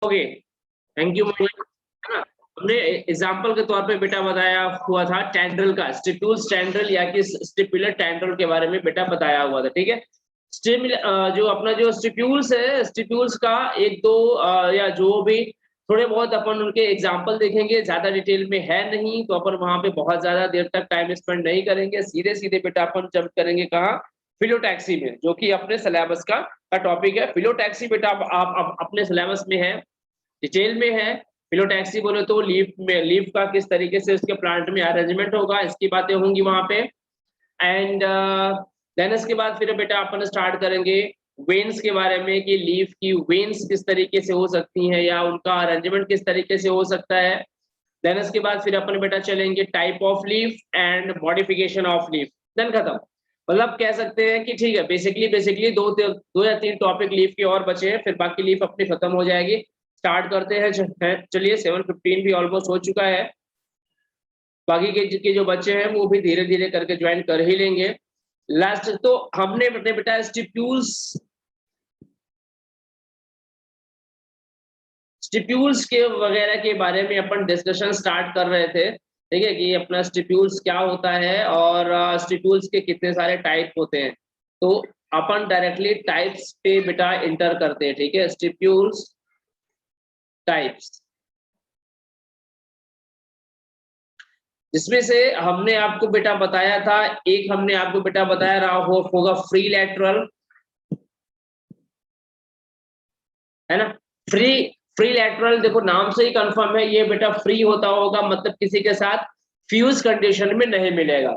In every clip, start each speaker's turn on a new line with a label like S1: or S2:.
S1: Okay, thank you Monika, है ना। हमने एग्जांपल के तौर पे बेटा बताया हुआ था टेंड्रल का, स्टिप्यूल्स टेंड्रल या कि स्टिपुलर टेंड्रल के बारे में बेटा बताया हुआ था, ठीक है। जो अपना जो स्टिप्यूल्स है, स्टिप्यूल्स का एक दो या जो भी थोड़े बहुत अपन उनके एग्जांपल देखेंगे, ज्यादा डिटेल में है नहीं तो अपन वहां पे बहुत ज्यादा देर तक टाइम स्पेंड नहीं करेंगे, सीधे सीधे बेटा अपन जंप करेंगे कहाँ, फिलोटैक्सी में, जो कि अपने सिलेबस का टॉपिक है। फिलोटैक्सी बेटा आप अपने सिलेबस में है, डिटेल में है। फिलोटैक्सी बोले तो लीफ में, लीफ का किस तरीके से उसके प्लांट में अरेंजमेंट होगा, इसकी बातें होंगी वहां पे। एंड देन इसके बाद फिर बेटा अपन स्टार्ट करेंगे वेन्स के बारे में कि लीफ की वेन्स किस तरीके से हो सकती हैं या उनका अरेंजमेंट किस तरीके से हो सकता है। देन इसके बाद फिर अपन बेटा चलेंगे type of leaf and modification of leaf, then खत्म। मतलब कह सकते हैं कि ठीक है, बेसिकली बेसिकली दो या तीन टॉपिक लीफ के और बचे हैं, फिर बाकी लीफ अपनी खत्म हो जाएगी। स्टार्ट करते हैं, चलिए 7:15 भी ऑलमोस्ट हो चुका है। बाकी के जो बच्चे हैं वो भी धीरे धीरे करके ज्वाइन कर ही लेंगे। लास्ट तो हमने अपने बेटा स्टिप्यूल्स के वगैरह के बारे में अपन डिस्कशन स्टार्ट कर रहे थे, ठीक है, कि अपना स्टिप्यूल्स क्या होता है और स्टिप्यूल्स के कितने सारे टाइप होते हैं। तो अपन डायरेक्टली टाइप्स पे बेटा इंटर करते हैं, ठीक है। स्टिप्यूल्स टाइप्स, जिसमें से हमने आपको बेटा बताया था, एक हमने आपको बेटा बताया रहा होगा फ्री लैटरल, है ना। फ्री फ्री लैटरल देखो नाम से ही कंफर्म है, ये बेटा फ्री होता होगा, मतलब किसी के साथ फ्यूज कंडीशन में नहीं मिलेगा।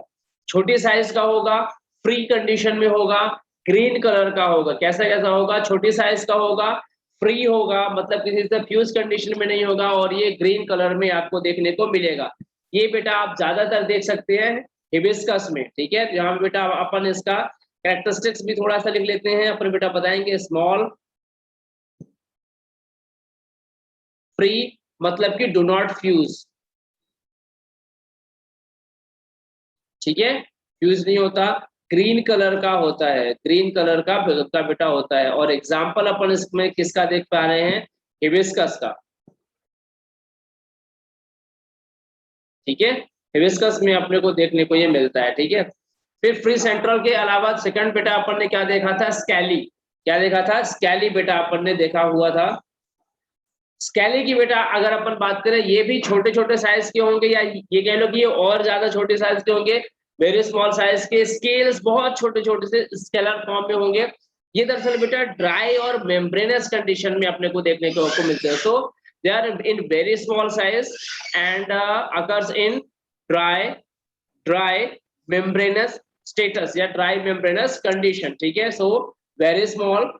S1: छोटी साइज का होगा, फ्री कंडीशन में होगा, ग्रीन कलर का होगा। कैसा कैसा होगा, छोटी साइज का होगा, फ्री होगा, मतलब किसी से फ्यूज कंडीशन में नहीं होगा, और ये ग्रीन कलर में आपको देखने को मिलेगा। ये बेटा आप ज्यादातर देख सकते हैं हिबिस्कस में, ठीक है। यहाँ बेटा अपन इसका कैरेक्टरिस्टिक्स भी थोड़ा सा लिख लेते हैं, अपन बेटा बताएंगे स्मॉल, फ्री मतलब कि डू नॉट फ्यूज, ठीक है, फ्यूज नहीं होता, ग्रीन कलर का होता है, ग्रीन कलर का बेटा होता है। और एग्जांपल अपन इसमें किसका देख पा रहे हैं, हिबिस्कस का, ठीक है। हिबिस्कस में अपने को देखने को ये मिलता है, ठीक है। फिर फ्री सेंट्रल के अलावा सेकंड बेटा अपन ने क्या देखा था, स्कैली, क्या देखा था, स्कैली बेटा अपन ने देखा हुआ था। स्कैली की बेटा अगर अपन बात करें, ये भी छोटे छोटे साइज के होंगे, या ये कह लो कि ये और ज्यादा छोटे साइज के होंगे, वेरी स्मॉल साइज के, स्केल्स बहुत छोटे छोटे से स्केलर फॉर्म में होंगे। ये दरअसल बेटा ड्राई और मेम्ब्रेनस कंडीशन में अपने को देखने को मिलते हैं। So they are in very small size and occurs in dry dry membranous status या ड्राई मेम्ब्रेनस कंडीशन, ठीक है। सो वेरी स्मॉल,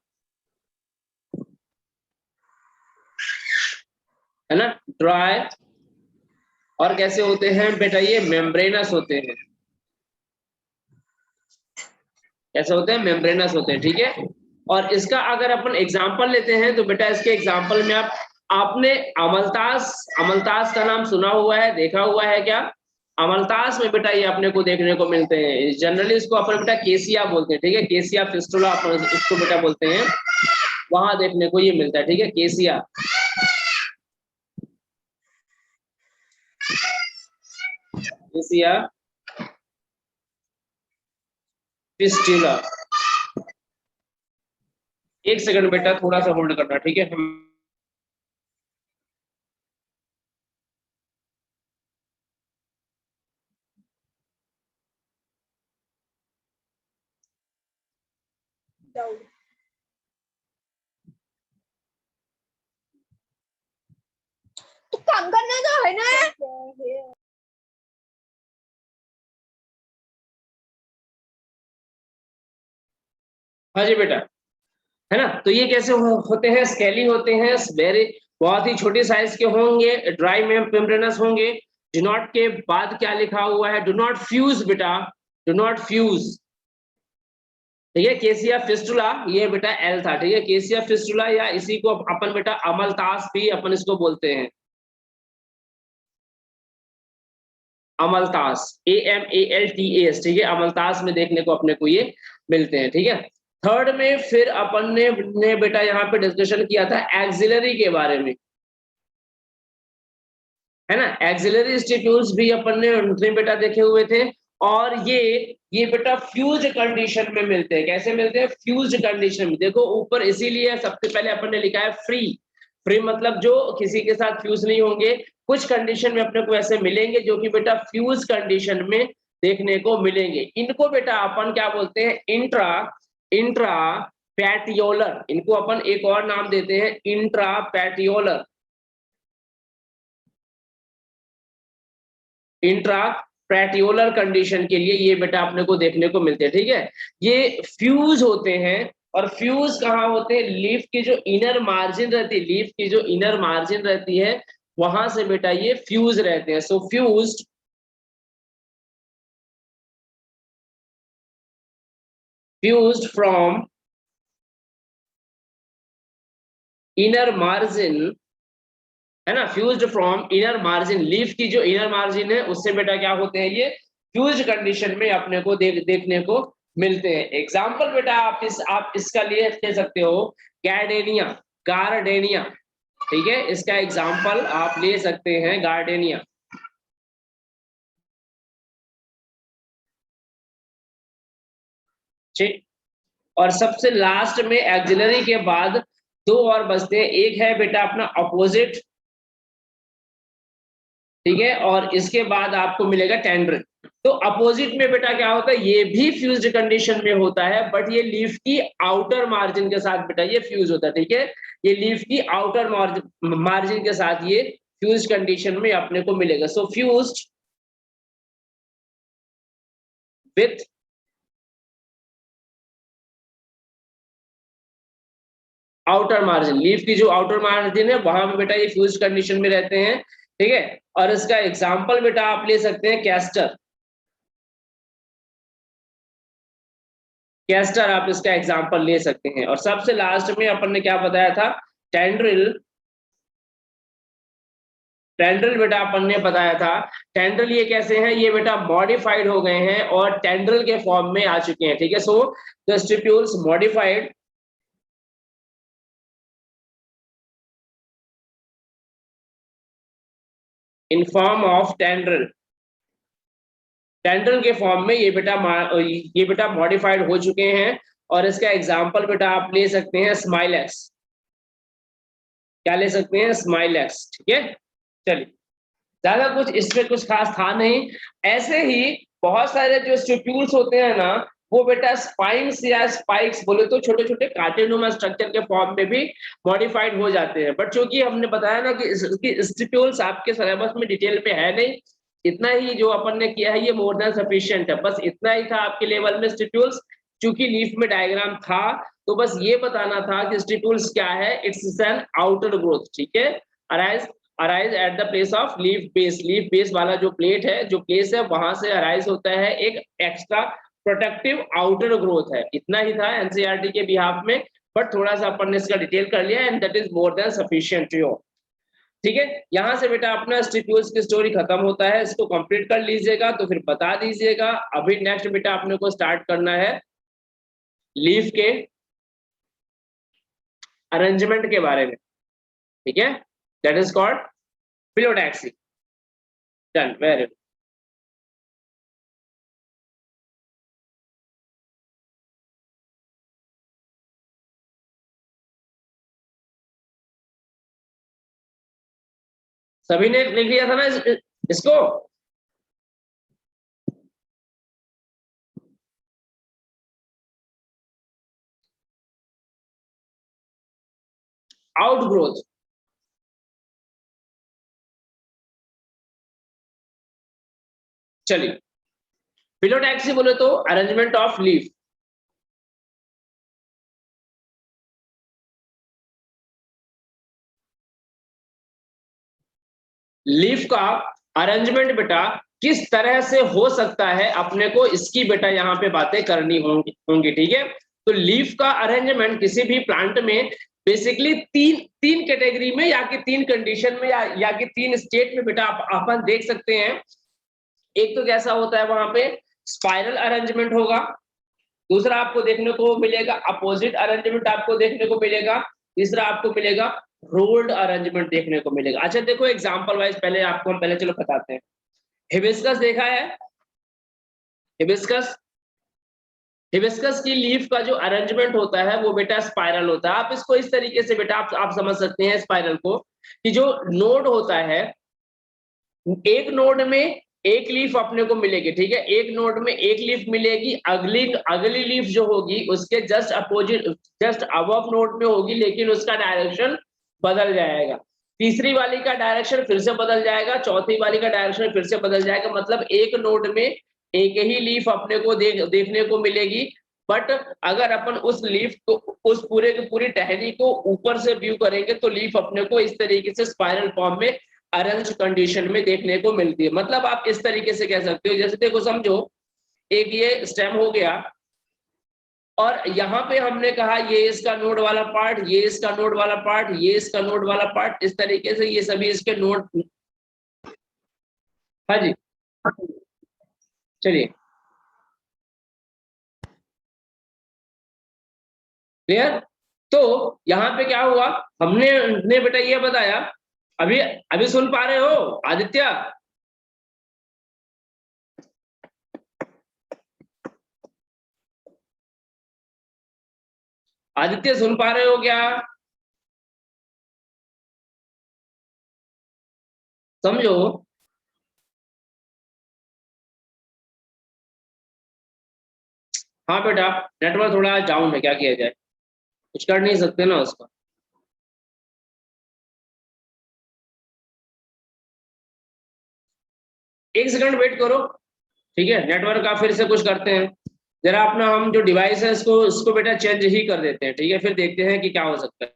S1: है ना, ड्राई, और कैसे होते हैं बेटा, ये मेम्ब्रेनस होते हैं। कैसे होते हैं, मेम्ब्रेनस होते हैं, ठीक है। और इसका अगर अपन एग्जांपल लेते हैं तो बेटा इसके एग्जांपल में आपने अमलतास, अमलतास का नाम सुना हुआ है, देखा हुआ है क्या। अमलतास में बेटा ये अपने को देखने को मिलते हैं, जनरली इसको अपन बेटा केसिया बोलते हैं, ठीक है। केसिया फिस्टुला अपन इसको बेटा बोलते हैं, वहां देखने को ये मिलता है, ठीक है, केसिया, केसिया फिस्टुला। एक सेकंड बेटा थोड़ा सा होल्ड करना, ठीक है।
S2: तो काम करना तो है ना।
S1: हाँ जी बेटा, है ना। तो ये कैसे होते हैं, स्केली होते हैं, वेरी बहुत ही छोटी साइज के होंगे, ड्राई मेम्ब्रेनस होंगे। डू नॉट के बाद क्या लिखा हुआ है, डू नॉट फ्यूज बेटा, डू नॉट फ्यूज, ठीक है। केसिया फिस्टुला ये बेटा एल था, ठीक है, केसिया फिस्टुला, या इसी को अपन बेटा अमलतास भी अपन इसको बोलते हैं, अमलतास, AMALTAS, ठीक है। अमलतास में देखने को अपने को ये मिलते हैं, ठीक है। थर्ड में फिर अपन ने बेटा यहाँ पे डिस्कशन किया था एक्सिलरी के बारे में, है ना। एक्सिलरी स्टिट्यूल्स भी अपन ने बेटा देखे हुए थे। और ये बेटा फ्यूज कंडीशन में मिलते हैं। कैसे मिलते हैं? फ्यूज कंडीशन में। देखो ऊपर इसीलिए सबसे पहले अपन ने लिखा है फ्री। फ्री मतलब जो किसी के साथ फ्यूज नहीं होंगे। कुछ कंडीशन में अपने को ऐसे मिलेंगे जो कि बेटा फ्यूज कंडीशन में देखने को मिलेंगे। इनको बेटा अपन क्या बोलते हैं? Intra intra petiolar. इनको अपन एक और नाम देते हैं intra petiolar. Intra petiolar condition के लिए ये बेटा अपने को देखने को मिलते हैं, ठीक है। ये फ्यूज होते हैं। और फ्यूज कहाँ होते हैं? लीफ की जो इनर मार्जिन रहती है, लीफ की जो इनर मार्जिन रहती है वहां से बेटा ये फ्यूज रहते हैं। सो फ्यूज्ड फ्रॉम इनर मार्जिन, है ना। Fused from inner margin, leaf की जो इनर मार्जिन है उससे बेटा क्या होते हैं? ये फ्यूज कंडीशन में अपने को देखने को मिलते हैं। एग्जांपल बेटा आप इसका ले सकते हो गार्डेनिया, गार्डेनिया, ठीक है। इसका एग्जांपल आप ले सकते हैं गार्डेनिया। ठीक। और सबसे लास्ट में एक्सिलरी के बाद दो और बचते हैं। एक है बेटा अपना अपोजिट, ठीक है। और इसके बाद आपको मिलेगा टेंड्रिल। तो अपोजिट में बेटा क्या होता है? ये भी फ्यूज्ड कंडीशन में होता है, बट ये लीफ की आउटर मार्जिन के साथ बेटा ये फ्यूज होता है, ठीक है। ये लीफ की आउटर मार्जिन के साथ ये फ्यूज कंडीशन में अपने को मिलेगा। So fused with outer margin, leaf की जो आउटर मार्जिन है वहां पे बेटा ये फ्यूज कंडीशन में रहते हैं, ठीक है। और इसका एग्जांपल बेटा आप ले सकते हैं कैस्टर। कैस्टर आप इसका एग्जांपल ले सकते हैं। और सबसे लास्ट में अपन ने क्या बताया था? टेंड्रिल। टेंड्रिल बेटा अपन ने बताया था। टेंड्रिल ये कैसे हैं? ये बेटा मॉडिफाइड हो गए हैं और टेंड्रिल के फॉर्म में आ चुके हैं, ठीक है। So the stipules modified in form of tendril. Tendril के फॉर्म में ये बेटा मॉडिफाइड हो चुके हैं। और इसका एग्जांपल बेटा आप ले सकते हैं स्माइलेक्स। क्या ले सकते हैं? स्माइलेक्स, ठीक है। चलिए, ज्यादा कुछ इसमें कुछ खास था नहीं। ऐसे ही बहुत सारे जो स्टिप्यूल्स होते हैं ना, वो बेटा स्पाइन्स या स्पाइक्स बोले तो छोटे छोटे कार्टिनुमा स्ट्रक्चर के फॉर्म में भी मॉडिफाइड हो जाते हैं। बट चूंकि हमने बताया ना कि इसकी स्टिप्यूल्स आपके सिलेबस में डिटेल पे है नहीं, इतना ही जो अपन ने किया है ये मोर देन सफिशिएंट है। बस इतना ही था आपके लेवल में स्टिप्यूल्स। चूंकि लीफ में डायग्राम था तो बस ये बताना था कि स्टिप्यूल्स क्या है। इट्स एन आउटर ग्रोथ, ठीक है। Arise at the place of leaf base. Leaf base वाला जो प्लेट है, जो प्लेस है, वहां से अराइज होता है एक एक्स्ट्रा प्रोटेक्टिव आउटर ग्रोथ है। इतना ही था एनसीईआरटी के बिहाफ में। बट थोड़ा सा अपन ने इसका डिटेल कर लिया and that is more than sufficient your, ठीक है। यहां से बेटा अपना स्टिप्यूल्स की स्टोरी खत्म होता है। इसको कंप्लीट कर लीजिएगा तो फिर बता दीजिएगा। अभी नेक्स्ट बेटा अपने को स्टार्ट करना है लीफ के अरेंजमेंट के बारे में, ठीक है। That is called phyllotaxy. Done, very good. सभी ने लिख लिया था ना इसको? आउटग्रोथ, चलिए। फिलोटैक्सी बोले तो अरेंजमेंट ऑफ लीफ। लीफ का अरेंजमेंट बेटा किस तरह से हो सकता है अपने को इसकी बेटा यहाँ पे बातें करनी होंगी, ठीक है। तो लीफ का अरेंजमेंट किसी भी प्लांट में बेसिकली तीन कैटेगरी में या कि तीन कंडीशन में या कि तीन स्टेट में बेटा अपन देख सकते हैं। एक तो कैसा होता है वहां पे? स्पाइरल अरेंजमेंट होगा। दूसरा आपको देखने को मिलेगा अपोजिट अरेंजमेंट आपको देखने को मिलेगा, तीसरा आपको मिलेगा रोल्ड अरेंजमेंट देखने को मिलेगा। अच्छा देखो एग्जांपल वाइज पहले आपको हम पहले चलो बताते हैं। हिबिस्कस देखा है, हिबिस्कस, हिबिस्कस की लीफ का जो अरेंजमेंट होता है वो बेटा स्पाइरल होता है। आप इसको इस तरीके से बेटा आप समझ सकते हैं स्पाइरल को, कि जो नोड होता है, एक नोड में एक लीफ अपने को मिलेगी, ठीक है, एक नोड में एक लीफ मिलेगी, अगली अगली लीफ जो होगी उसके just opposite just above node में होगी, लेकिन उसका डायरेक्शन बदल जाएगा। तीसरी वाली का डायरेक्शन फिर से बदल जाएगा, चौथी वाली का डायरेक्शन फिर से बदल जाएगा। मतलब एक नोड में एक ही लीफ अपने को देखने को मिलेगी। बट अगर अपन उस लीफ को, उस पूरे की पूरी टहनी को ऊपर से व्यू करेंगे तो लीफ अपने को इस तरीके से स्पाइरल फॉर्म में अरेंज कंडीशन में देखने को मिलती है। मतलब आप इस तरीके से कह सकते हो, जैसे देखो समझो एक ये स्टेम हो गया और यहाँ पे हमने कहा ये इसका नोड वाला पार्ट, ये इसका नोड वाला पार्ट, ये इसका नोड वाला पार्ट, इस तरीके से ये सभी इसके नोड। हाँ जी चलिए क्लियर। तो यहाँ पे क्या हुआ, हमने बेटा ये बताया, अभी अभी सुन पा रहे हो आदित्य? आदित्य सुन पा रहे हो क्या? समझो हाँ बेटा, नेटवर्क थोड़ा डाउन है, क्या किया जाए, कुछ कर नहीं सकते ना उसका। एक सेकंड वेट करो, ठीक है, नेटवर्क का फिर से कुछ करते हैं जरा, अपना हम जो डिवाइस है इसको बेटा चेंज ही कर देते हैं, ठीक है, फिर देखते हैं कि क्या हो सकता है।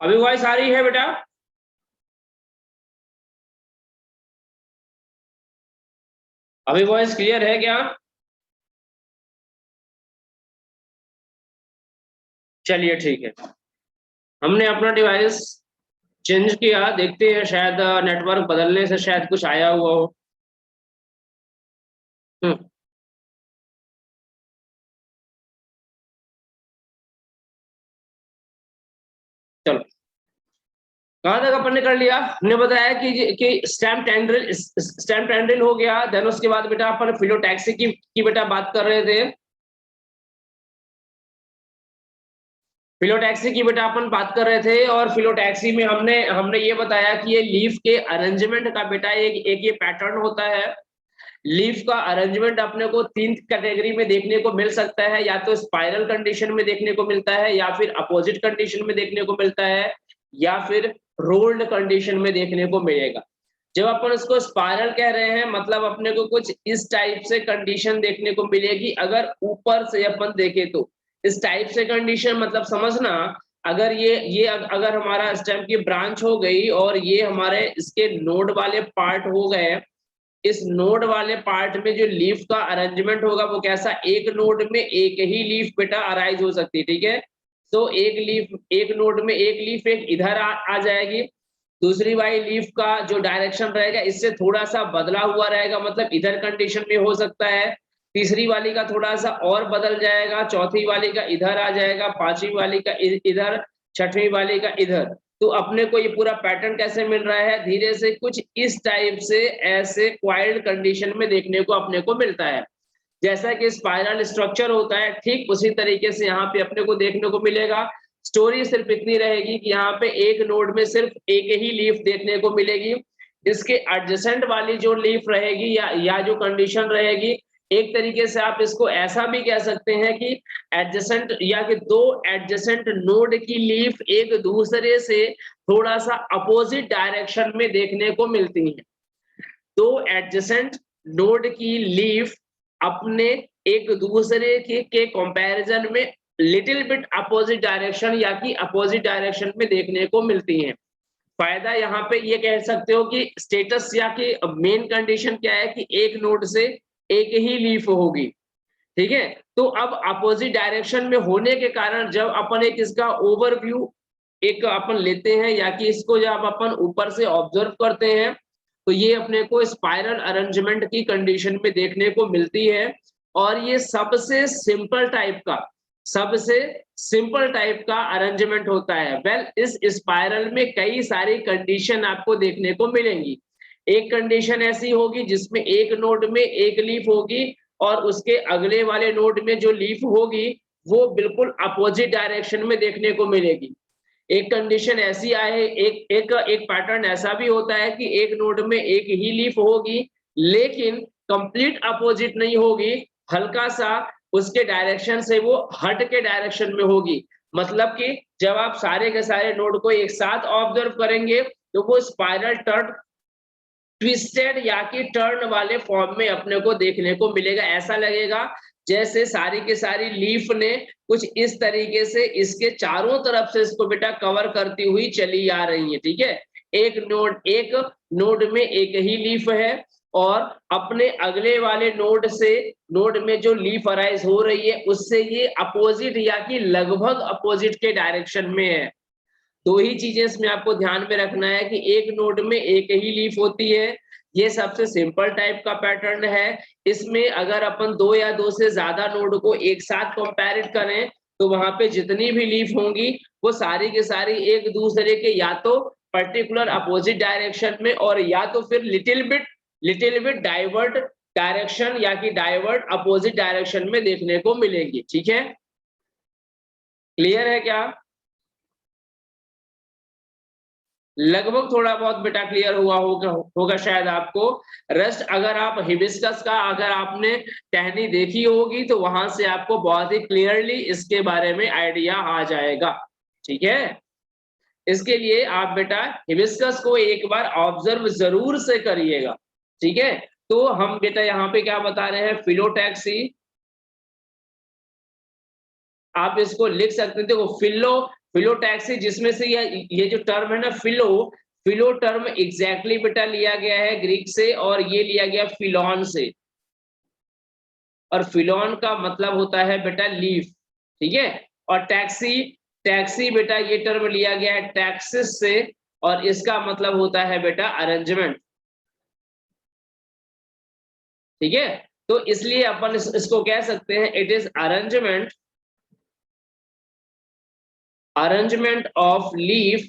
S1: अभी वॉइस आ रही है बेटा? अभी वॉइस क्लियर है क्या? चलिए ठीक है, हमने अपना डिवाइस चेंज किया, देखते हैं शायद नेटवर्क बदलने से शायद कुछ आया हुआ हो। चलो, कहाँ तक अपन ने कर लिया? हमने बताया कि स्टैम्प टेंड्रिल हो गया। देन उसके बाद बेटा अपन फिलोटैक्सी की बेटा बात कर रहे थे। फिलोटैक्सी की बेटा अपन बात कर रहे थे, और फिलोटैक्सी में हमने ये बताया कि ये लीफ के अरेंजमेंट का बेटा एक ये पैटर्न होता है। लीफ का अरेंजमेंट अपने को 3 कैटेगरी में देखने को मिल सकता है, या तो स्पाइरल कंडीशन में देखने को मिलता है, या फिर अपोजिट कंडीशन में देखने को मिलता है, या फिर रोल्ड कंडीशन में देखने को मिलेगा। जब अपन उसको स्पाइरल कह रहे हैं, मतलब अपने को कुछ इस टाइप से कंडीशन देखने को मिलेगी। अगर ऊपर से अपन देखें तो इस टाइप से कंडीशन मतलब समझना, अगर ये अगर हमारा स्टेम की ब्रांच हो गई और ये हमारे इसके नोड वाले पार्ट हो गए, इस नोड वाले पार्ट में जो लीफ का अरेंजमेंट होगा वो कैसा, एक नोड में एक ही लीफ बेटा अराइज हो सकती है, ठीक है। तो एक नोड में एक लीफ एक इधर आ जाएगी, दूसरी वाली लीफ का जो डायरेक्शन रहेगा इससे थोड़ा सा बदला हुआ रहेगा, मतलब इधर कंडीशन में हो सकता है। तीसरी वाली का थोड़ा सा और बदल जाएगा, चौथी वाली का इधर आ जाएगा, पांचवी वाली का इधर, छठवीं वाली का इधर। तो अपने को ये पूरा पैटर्न कैसे मिल रहा है, धीरे से कुछ इस टाइप से ऐसे क्वाइल्ड कंडीशन में देखने को अपने को मिलता है। जैसा कि स्पाइरल स्ट्रक्चर होता है, ठीक उसी तरीके से यहाँ पे अपने को देखने को मिलेगा। स्टोरी सिर्फ इतनी रहेगी कि यहाँ पे एक नोड में सिर्फ एक ही लीफ देखने को मिलेगी। इसके एडजेसेंट वाली जो लीफ रहेगी या जो कंडीशन रहेगी, एक तरीके से आप इसको ऐसा भी कह सकते हैं कि एडजेसेंट या कि दो एडजेसेंट नोड की लीफ एक दूसरे से थोड़ा सा अपोजिट डायरेक्शन में देखने को मिलती है। दो एडजेसेंट नोड की लीफ अपने एक दूसरे के कंपैरिजन में लिटिल बिट अपोजिट डायरेक्शन या कि अपोजिट डायरेक्शन में देखने को मिलती हैं। फायदा यहाँ पे ये कह सकते हो कि स्टेटस या कि मेन कंडीशन क्या है कि एक नोड से एक ही लीफ होगी, ठीक है। तो अब अपोजिट डायरेक्शन में होने के कारण जब अपन एक इसका ओवरव्यू एक अपन लेते हैं या कि इसको जब अपन ऊपर से ऑब्जर्व करते हैं, तो ये अपने को स्पाइरल अरेंजमेंट की कंडीशन में देखने को मिलती है। और ये सबसे सिंपल टाइप का अरेंजमेंट होता है। वेल, इस स्पाइरल में कई सारी कंडीशन आपको देखने को मिलेंगी। एक कंडीशन ऐसी होगी जिसमें एक नोड में एक लीफ होगी और उसके अगले वाले नोड में जो लीफ होगी वो बिल्कुल अपोजिट डायरेक्शन में देखने को मिलेगी। एक कंडीशन ऐसी आए, एक पैटर्न ऐसा भी होता है कि एक नोड में एक ही लीफ होगी लेकिन कंप्लीट अपोजिट नहीं होगी, हल्का सा उसके डायरेक्शन से वो हट के डायरेक्शन में होगी। मतलब कि जब आप सारे के सारे नोड को एक साथ ऑब्जर्व करेंगे तो वो स्पाइरल टर्न ट्विस्टेड या कि टर्न वाले फॉर्म में अपने को देखने को मिलेगा। ऐसा लगेगा जैसे सारी की सारी लीफ ने कुछ इस तरीके से इसके चारों तरफ से इसको बेटा कवर करती हुई चली आ रही है, ठीक है। एक नोड में एक ही लीफ है और अपने अगले वाले नोड में जो लीफ अराइज हो रही है उससे ये अपोजिट या कि लगभग अपोजिट के डायरेक्शन में है। दो ही चीजें इसमें आपको ध्यान में रखना है कि एक नोड में एक ही लीफ होती है, ये सबसे सिंपल टाइप का पैटर्न है। इसमें अगर अपन दो या दो से ज्यादा नोड को एक साथ कंपेयर करें तो वहां पे जितनी भी लीफ होंगी वो सारी की सारी एक दूसरे के या तो पर्टिकुलर अपोजिट डायरेक्शन में और या तो फिर लिटिल बिट डाइवर्ट डायरेक्शन या कि डाइवर्ट अपोजिट डायरेक्शन में देखने को मिलेगी, ठीक है। क्लियर है क्या? लगभग थोड़ा बहुत बेटा क्लियर हुआ होगा शायद आपको। रेस्ट अगर आप हिबिस्कस का अगर आपने टहनी देखी होगी तो वहां से आपको बहुत ही क्लियरली इसके बारे में आइडिया आ जाएगा, ठीक है। इसके लिए आप बेटा हिबिस्कस को एक बार ऑब्जर्व जरूर से करिएगा, ठीक है। तो हम बेटा यहाँ पे क्या बता रहे हैं, फिलोटैक्सी आप इसको लिख सकते हैं। देखो फिलोटैक्सी जिसमें से ये जो टर्म है ना फिलो टर्म एग्जैक्टली बेटा लिया गया है ग्रीक से और ये लिया गया फिलॉन से, और फिलॉन का मतलब होता है बेटा लीफ, ठीक है। और टैक्सी बेटा ये टर्म लिया गया है टैक्सिस से और इसका मतलब होता है बेटा अरेंजमेंट। ठीक है, तो इसलिए अपन इसको कह सकते हैं it is arrangement of leaf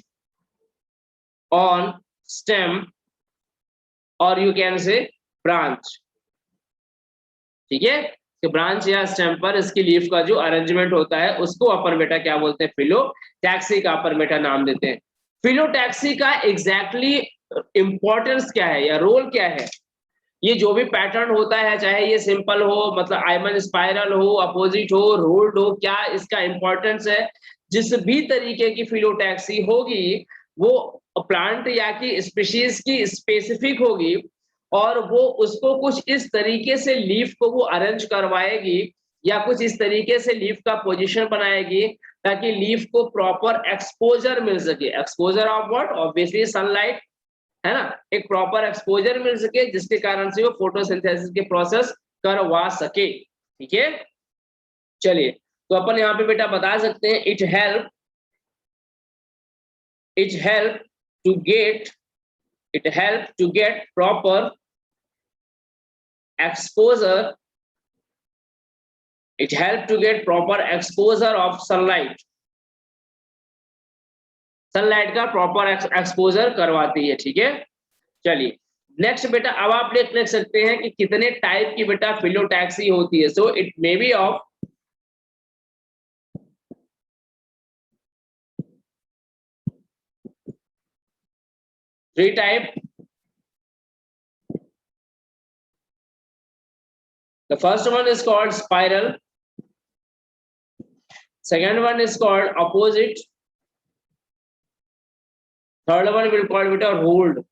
S1: on stem और यू कैन से ब्रांच। ठीक है, कि ब्रांच या स्टेम पर इसकी लीफ का जो अरेंजमेंट होता है उसको अपन बेटा क्या बोलते हैं, फिलोटैक्सी का अपन बेटा नाम देते हैं। फिलोटैक्सी का एग्जैक्टली इंपॉर्टेंस क्या है या रोल क्या है, ये जो भी पैटर्न होता है चाहे ये सिंपल हो मतलब आयमन स्पाइरल हो, अपोजिट हो, रोल्ड हो, क्या इसका इंपॉर्टेंस है। जिस भी तरीके की फिलोटैक्सी होगी वो प्लांट या की स्पीशीज की स्पेसिफिक होगी और वो उसको कुछ इस तरीके से लीफ को वो अरेंज करवाएगी या कुछ इस तरीके से लीफ का पोजीशन बनाएगी ताकि लीफ को प्रॉपर एक्सपोजर मिल सके। Exposure of what, obviously sunlight, है ना, एक प्रॉपर एक्सपोजर मिल सके जिसके कारण से वो फोटोसिंथेसिस के प्रोसेस करवा सके। ठीक है, चलिए तो अपन यहाँ पे बेटा बता सकते हैं it help to get proper exposure of sunlight. Sunlight का प्रॉपर एक्सपोजर करवाती है। ठीक है, चलिए नेक्स्ट बेटा अब आप लिख सकते हैं कि कितने टाइप की बेटा फिलोटैक्सी होती है। So it may be of three type. The first one is called spiral, second one is called opposite, third one will call बेटा rolled।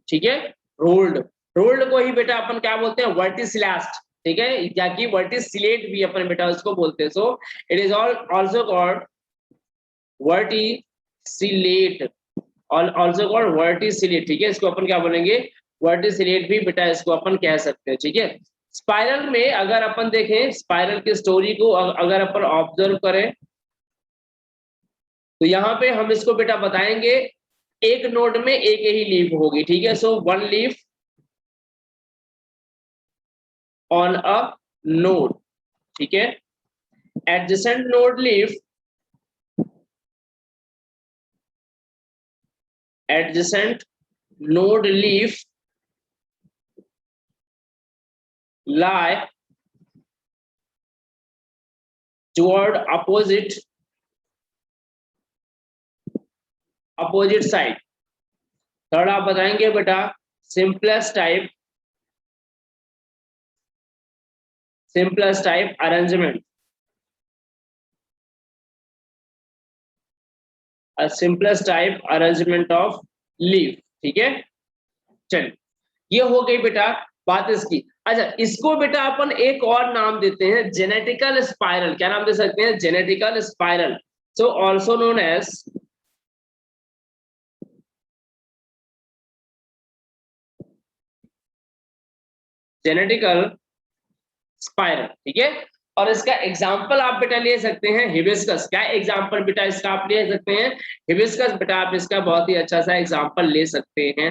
S1: ठीक है, रोल्ड को ही बेटा अपन क्या बोलते हैं, वर्टिसिलास्ट। ठीक है, या कि वर्टिसिलेट भी अपन बेटा उसको बोलते हैं। So it is also called verticillate, also called verticillate. ठीक है, इसको अपन क्या बोलेंगे, वर्टिसिलेट भी बेटा इसको अपन कह सकते हैं। ठीक है, स्पाइरल में अगर अपन देखें स्पाइरल की स्टोरी को अगर अपन ऑब्जर्व करें तो यहाँ पे हम इसको बेटा बताएंगे एक नोड में एक ही लीफ होगी। ठीक है, so one leaf on a node. ठीक है, adjacent node leaf lie toward opposite side. Third आप बताएंगे बेटा simplest type arrangement, simplest type arrangement of leaf. ठीक है, चलिए ये हो गई बेटा बात इसकी। अच्छा, इसको बेटा अपन एक और नाम देते हैं जेनेटिकल स्पाइरल। क्या नाम दे सकते हैं, genetical spiral. So also known as genetical spiral. ठीक है, और इसका एग्जांपल आप बेटा ले सकते हैं हिबिस्कस। क्या एग्जांपल बेटा इसका आप ले सकते हैं, हिबिस्कस बेटा आप इसका बहुत ही अच्छा सा एग्जांपल ले सकते हैं,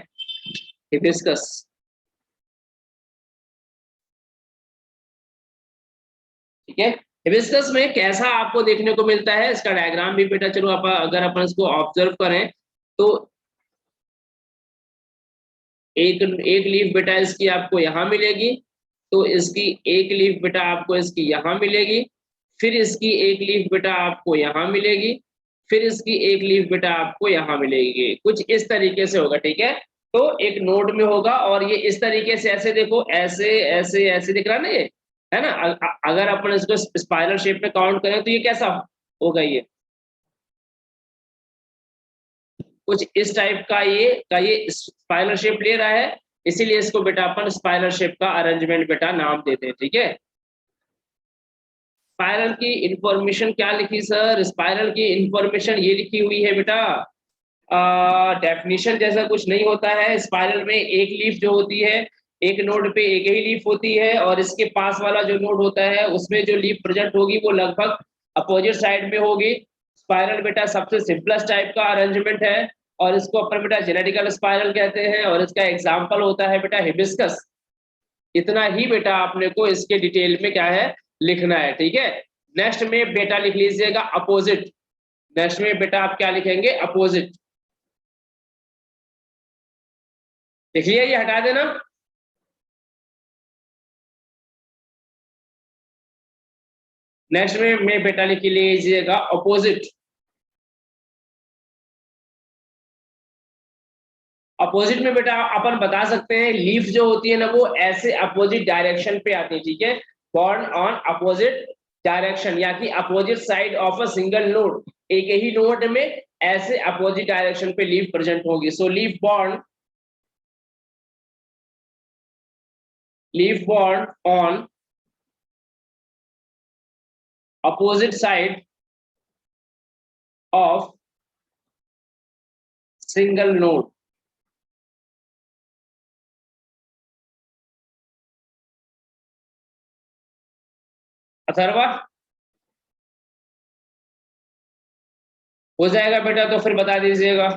S1: हिबिस्कस। ठीक है, हिबिस्कस में कैसा आपको देखने को मिलता है, इसका डायग्राम भी बेटा चलो अगर अपन इसको ऑब्जर्व करें तो एक लीफ बेटा इसकी आपको यहाँ मिलेगी, तो इसकी एक लीफ बेटा आपको इसकी यहाँ मिलेगी, फिर इसकी एक लीफ बेटा आपको यहाँ मिलेगी, फिर इसकी एक लीफ बेटा आपको यहाँ मिलेगी। कुछ इस तरीके से होगा। ठीक है, तो एक नोड में होगा और ये इस तरीके से ऐसे देखो, ऐसे ऐसे ऐसे दिख रहा ना ये, है ना। अगर अपन इसको स्पाइरल शेप में काउंट करें तो ये कैसा होगा, ये कुछ इस टाइप का ये स्पाइरल शेप ले रहा है, इसीलिए इसको बेटा अपन स्पाइरल शेप का अरेंजमेंट बेटा नाम देते हैं। ठीक है, स्पाइरल की इंफॉर्मेशन क्या लिखी सर, स्पाइरल की इंफॉर्मेशन ये लिखी हुई है बेटा, डेफिनेशन जैसा कुछ नहीं होता है। स्पाइरल में एक लीफ जो होती है, एक नोड पे एक ही लीफ होती है और इसके पास वाला जो नोड होता है उसमें जो लीफ प्रेजेंट होगी वो लगभग अपोजिट साइड में होगी। स्पाइरल बेटा सबसे सिंपलेस्ट टाइप का अरेंजमेंट है और इसको अपन बेटा जेनेटिकल स्पाइरल कहते हैं और इसका एग्जांपल होता है बेटा हिबिस्कस। इतना ही बेटा आपने को इसके डिटेल में क्या है लिखना है, ठीक है। नेक्स्ट में बेटा लिख लीजिएगा अपोजिट। नेक्स्ट में बेटा आप क्या लिखेंगे, अपोजिट। लिख लिया, ये हटा देना। नेक्स्ट में बेटा लिख लीजिएगा अपोजिट। अपोजिट में बेटा अपन बता सकते हैं लीफ जो होती है ना वो ऐसे अपोजिट डायरेक्शन पे आती है, ठीक है। बॉर्न ऑन अपोजिट डायरेक्शन या कि opposite side of a single node, एक ही नोड में ऐसे अपोजिट डायरेक्शन पे लीफ प्रेजेंट होगी। So leaf borne on opposite side of single node. Atharva हो जाएगा बेटा तो फिर बता दीजिएगा।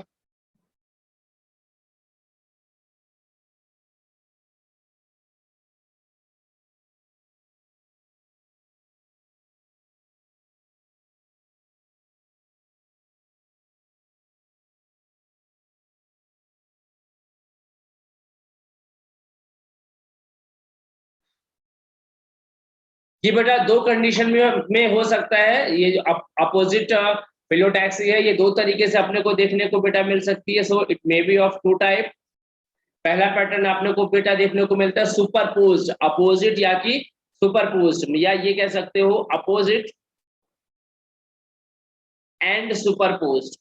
S1: ये बेटा दो कंडीशन में हो सकता है, ये जो अपोजिट फिलोटैक्सी है ये दो तरीके से अपने को देखने को बेटा मिल सकती है। So it may be of two type. पहला पैटर्न अपने को बेटा देखने को मिलता है सुपरपोज्ड अपोजिट या कि सुपरपोज्ड, या ये कह सकते हो अपोजिट एंड सुपरपोज्ड।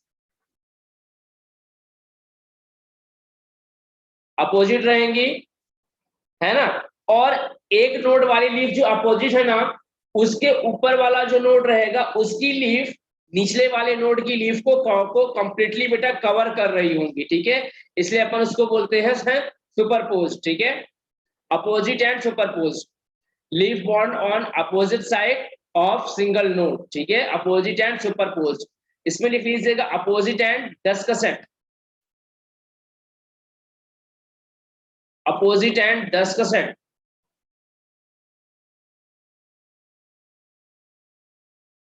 S1: अपोजिट रहेंगी है ना, और एक नोड वाली लीफ जो अपोजिट है ना उसके ऊपर वाला जो नोड रहेगा उसकी लीफ निचले वाले नोड की लीफ को कंप्लीटली बेटा कवर कर रही होंगी, ठीक है। इसलिए अपन उसको बोलते हैं सुपरपोज, ठीक है। अपोजिट एंड सुपरपोज, लीफ बॉन्ड on opposite side of single node, ठीक है। अपोजिट एंड सुपरपोज, इसमें लिख लीजिएगा opposite and decussate. Opposite and decussate,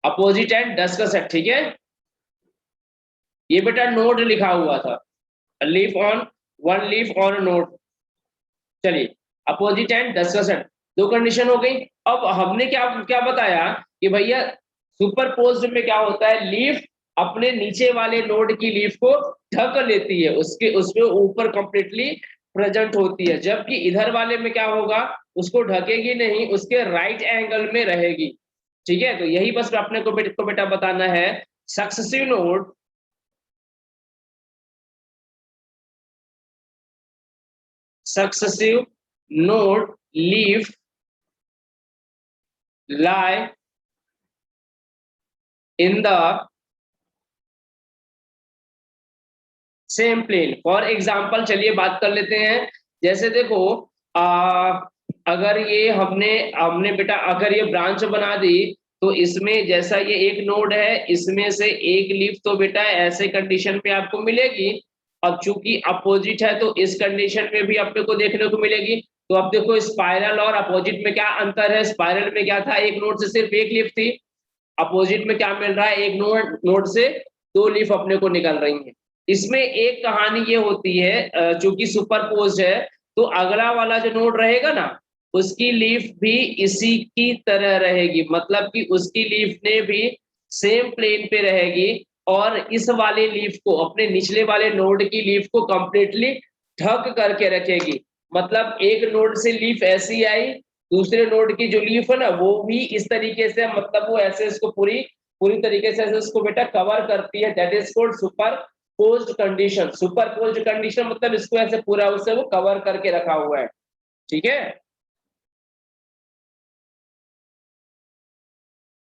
S1: opposite and decussate, ठीक है। ये बेटा नोड लिखा हुआ था, leaf on one leaf on node. चलिए अपोजिट एंड डस्कसेंट दो कंडीशन हो गई। अब हमने क्या क्या बताया कि भैया सुपरपोज्ड में क्या होता है, लीफ अपने नीचे वाले नोड की लीफ को ढक लेती है, उसके उसमें ऊपर कंप्लीटली प्रेजेंट होती है, जबकि इधर वाले में क्या होगा उसको ढकेगी नहीं, उसके राइट एंगल में रहेगी, ठीक है। तो यही बस अपने को बेटा बताना है successive node leaf lie in the same plane. For example चलिए बात कर लेते हैं, जैसे देखो अगर ये हमने बेटा अगर ये ब्रांच बना दी तो इसमें जैसा ये एक नोड है इसमें से एक लीफ तो बेटा ऐसे कंडीशन पे आपको मिलेगी। अब चूंकि अपोजिट है तो इस कंडीशन में भी अपने को देखने को मिलेगी। तो अब देखो स्पाइरल और अपोजिट में क्या अंतर है, स्पाइरल में क्या था एक नोड से सिर्फ एक लीफ थी, अपोजिट में क्या मिल रहा है एक नोड से दो लीफ अपने को निकल रही है। इसमें एक कहानी ये होती है चूंकि सुपरपोज है तो अगला वाला जो नोड रहेगा ना उसकी लीफ भी इसी की तरह रहेगी, मतलब कि उसकी लीफ ने भी सेम प्लेन पे रहेगी और इस वाले लीफ को अपने निचले वाले नोड की लीफ को कंप्लीटली ढक करके रखेगी। मतलब एक नोड से लीफ ऐसी आई, दूसरे नोड की जो लीफ है ना वो भी इस तरीके से, मतलब वो ऐसे इसको पूरी पूरी तरीके से ऐसे इसको बेटा कवर करती है। That is called superposed condition. Superposed condition मतलब इसको ऐसे पूरा उससे वो कवर करके रखा हुआ है, ठीक है।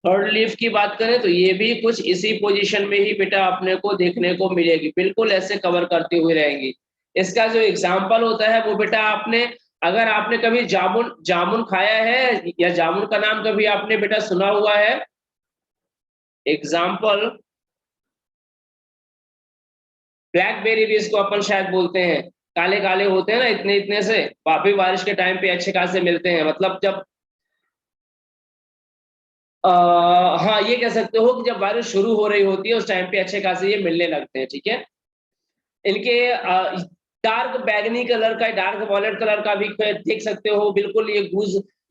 S1: थर्ड लीफ की बात करें तो ये भी कुछ इसी पोजीशन में ही बेटा अपने को देखने को मिलेगी, बिल्कुल ऐसे कवर करती हुई रहेंगी। इसका जो एग्जाम्पल होता है वो बेटा आपने अगर आपने कभी जामुन खाया है या जामुन का नाम कभी आपने बेटा सुना हुआ है, एग्जाम्पल ब्लैकबेरी भी इसको अपन शायद बोलते हैं, काले काले होते हैं ना इतने इतने से, वापी बारिश के टाइम पे अच्छे खासे मिलते हैं, मतलब जब हाँ ये कह सकते हो कि जब बारिश शुरू हो रही होती है उस टाइम पे अच्छे खासे ये मिलने लगते हैं, ठीक है। इनके डार्क बैगनी कलर का, डार्क वॉलेट कलर का भी देख सकते हो, बिल्कुल ये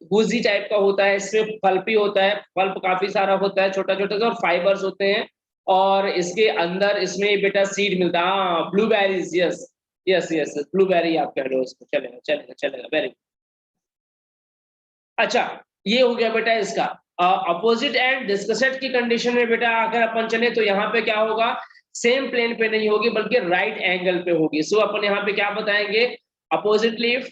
S1: गूजी टाइप का होता है, इसमें पल्प ही होता है, पल्प काफी सारा होता है, छोटा छोटा सा, और फाइबर्स होते हैं, और इसके अंदर इसमें बेटा सीड मिलता है, हाँ blueberries, yes yes yes, blueberry आप कह रहे हो इसको, चलेगा चलेगा चलेगा, वेरी गुड। अच्छा, ये हो गया बेटा इसका। अपोजिट एंड डिस्कसेट की कंडीशन में बेटा अगर अपन चले तो यहाँ पे क्या होगा, सेम प्लेन पे नहीं होगी बल्कि राइट एंगल पे होगी। सो अपन यहाँ पे क्या बताएंगे, opposite leaf,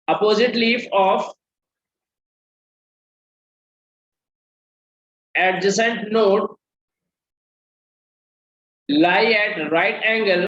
S1: opposite leaf of adjacent node lie at right angle